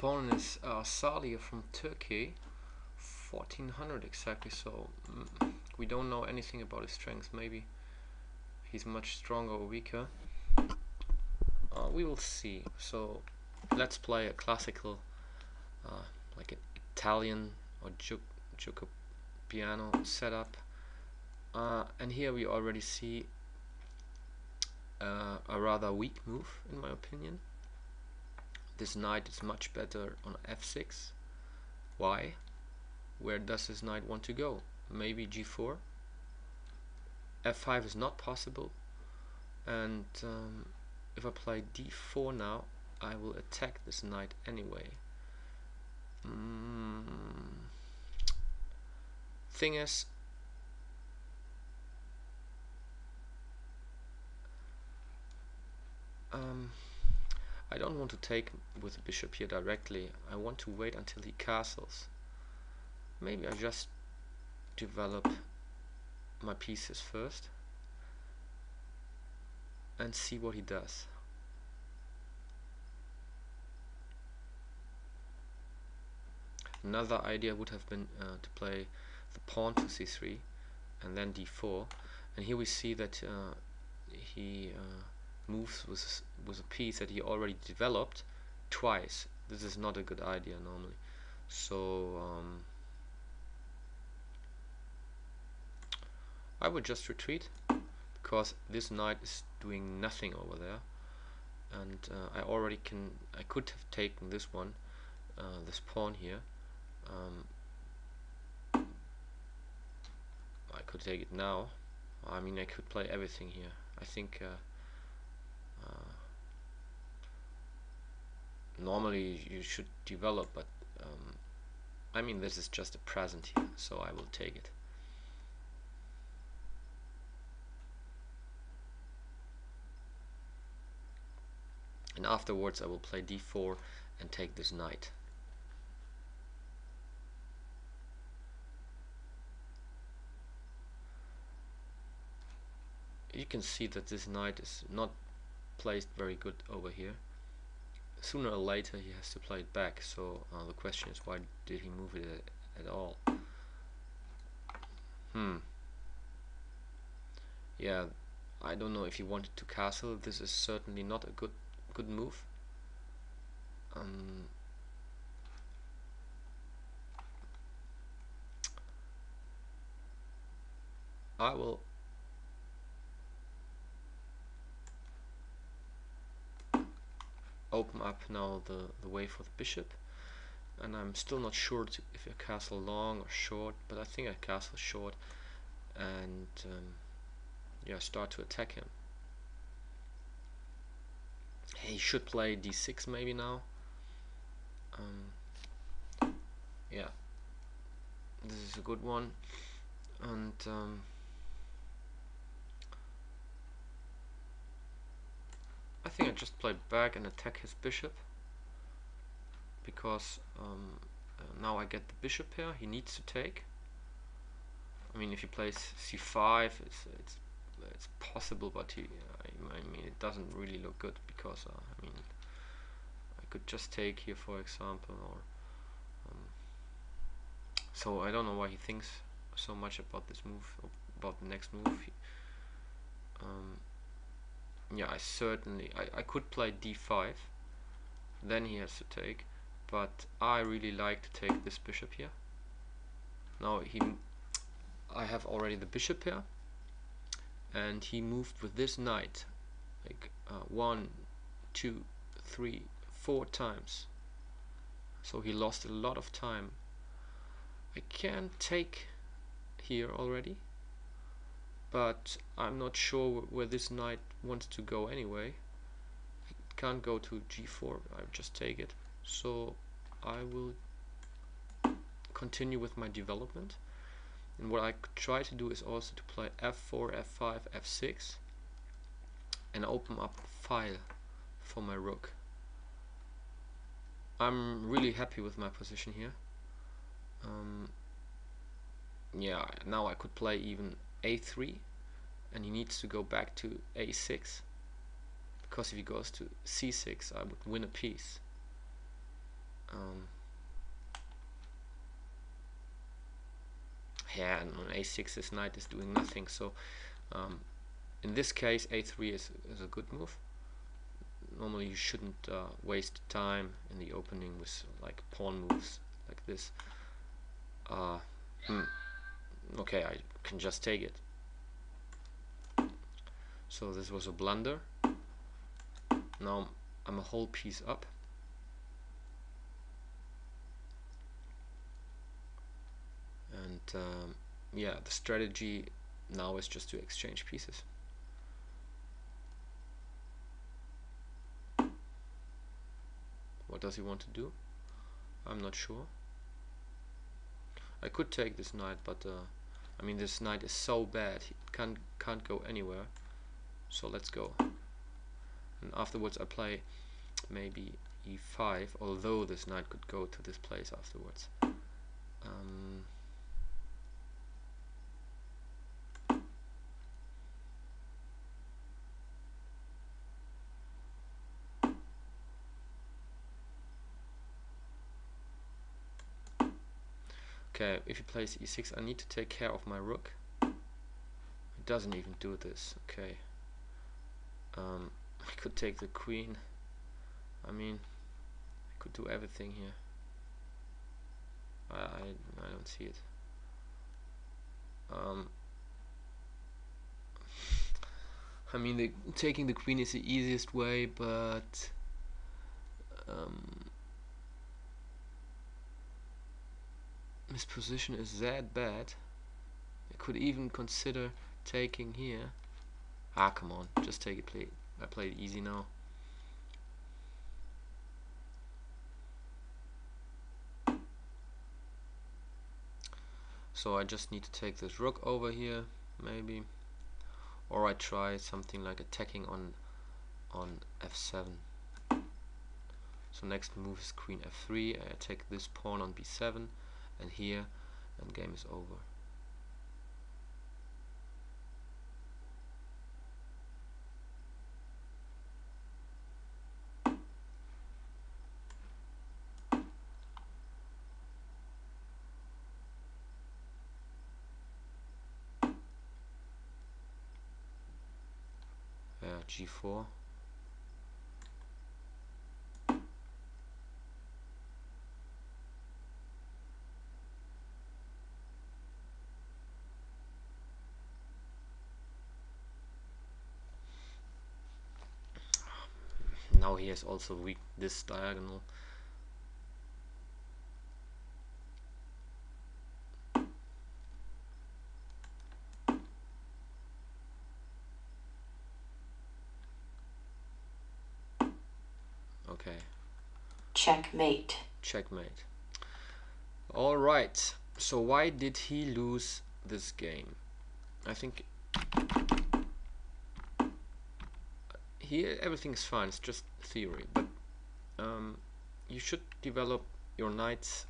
opponent is Salih from Turkey, 1400 exactly, so we don't know anything about his strengths. Maybe he's much stronger or weaker. We will see. So let's play a classical, like an Italian or Juco piano setup. And here we already see a rather weak move, in my opinion. This knight is much better on f6. Why? Where does this knight want to go? Maybe g4. f5 is not possible, and if I play d4 now, I will attack this knight anyway. Thing is, I don't want to take with the bishop here directly. I want to wait until he castles. Maybe I just develop my pieces first and see what he does. Another idea would have been to play the pawn to c3 and then d4, and here we see that he moves with a piece that he already developed twice. This is not a good idea normally. So I would just retreat, because this knight is doing nothing over there, and I could have taken this one, this pawn here. I could take it now. I mean, I could play everything here. I think normally you should develop, but I mean, this is just a present here, so I will take it. And afterwards I will play d4 and take this knight. You can see that this knight is not placed very good over here. Sooner or later he has to play it back, so the question is, why did he move it at all? Yeah, I don't know if he wanted to castle. This is certainly not a good move. I will open up now the way for the bishop, and I'm still not sure if I castle long or short, but I think I castle short and yeah, start to attack him. He should play d6 maybe now. Yeah, this is a good one, and I think I just play back and attack his bishop, because now I get the bishop here. He needs to take. I mean, if he plays c5, it's possible, but I mean, it doesn't really look good, because I mean, I could just take here, for example, or so I don't know why he thinks so much about this move, about the next move. Yeah, I could play d5, then he has to take, but I really like to take this bishop here. Now I have already the bishop here, and he moved with this knight like 1, 2, 3, 4 times, so he lost a lot of time. I can take here already, but I'm not sure where this knight wants to go anyway. It can't go to g4, I just take it. So I will continue with my development, and what I could try to do is also to play f4, f5, f6 and open up the file for my rook. I'm really happy with my position here. Yeah, now I could play even a3, and he needs to go back to a6, because if he goes to c6 I would win a piece. Yeah, and on a6 this knight is doing nothing, so in this case a3 is a good move. Normally you shouldn't waste time in the opening with like pawn moves like this. Okay, I can just take it. So this was a blunder. Now I'm a whole piece up. And yeah, the strategy now is just to exchange pieces. What does he want to do? I'm not sure. I could take this knight, but I mean this knight is so bad, he can't go anywhere. So let's go. And afterwards I play maybe e5, although this knight could go to this place afterwards. Okay, if he plays e6, I need to take care of my rook. He doesn't even do this. Okay. I could take the queen. I mean, I could do everything here. I don't see it. I mean, taking the queen is the easiest way, but this position is that bad. I could even consider taking here. Ah, come on, just take it, please. I played easy now. So I just need to take this rook over here, maybe, or I try something like attacking on f7. So next move is queen f3. I attack this pawn on b7, and here, and game is over. G4. Now he has also weak this diagonal. Okay. Checkmate. Checkmate. All right. So why did he lose this game? I think here everything's fine. It's just theory, but you should develop your knights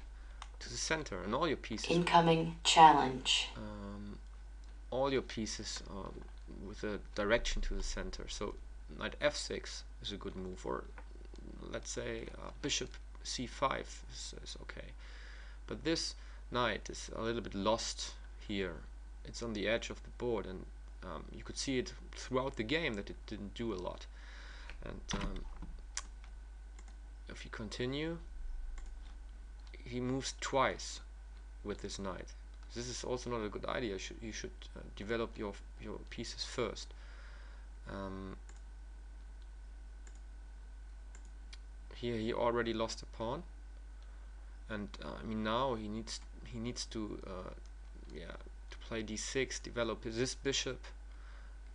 to the center and all your pieces. Incoming challenge. All your pieces with a direction to the center. So knight f6 is a good move, or let's say bishop c5 is okay. But this knight is a little bit lost here. It's on the edge of the board, and you could see it throughout the game that it didn't do a lot. And if you continue, he moves twice with this knight. This is also not a good idea. You should develop your pieces first. Here he already lost a pawn, and I mean now he needs to play d6, develop this bishop.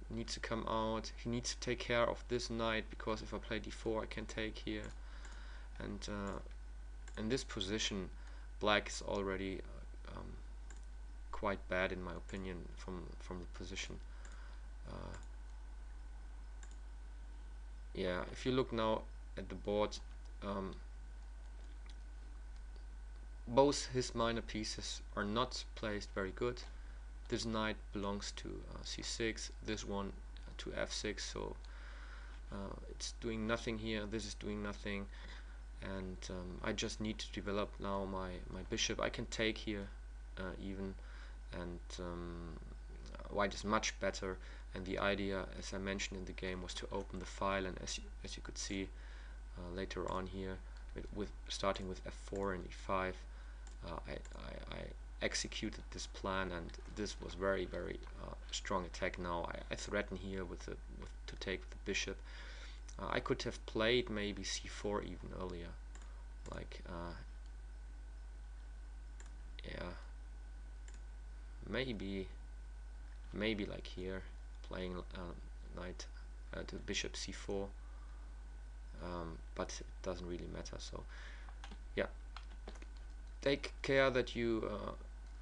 Needs to come out. He needs to take care of this knight, because if I play d4 I can take here, and in this position black is already quite bad in my opinion from the position. Yeah, if you look now at the board, both his minor pieces are not placed very good. This knight belongs to c6, this one to f6, so it's doing nothing here, this is doing nothing, and I just need to develop now my bishop. I can take here even, and white is much better, and the idea, as I mentioned in the game, was to open the file, and as you could see later on here, with starting with f4 and e5, I executed this plan, and this was very strong attack. Now I threaten here to take the bishop. I could have played maybe c4 even earlier, like yeah, maybe like here, playing knight to bishop c4, but it doesn't really matter. So yeah, take care that you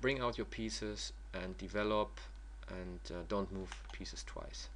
bring out your pieces and develop, and don't move pieces twice.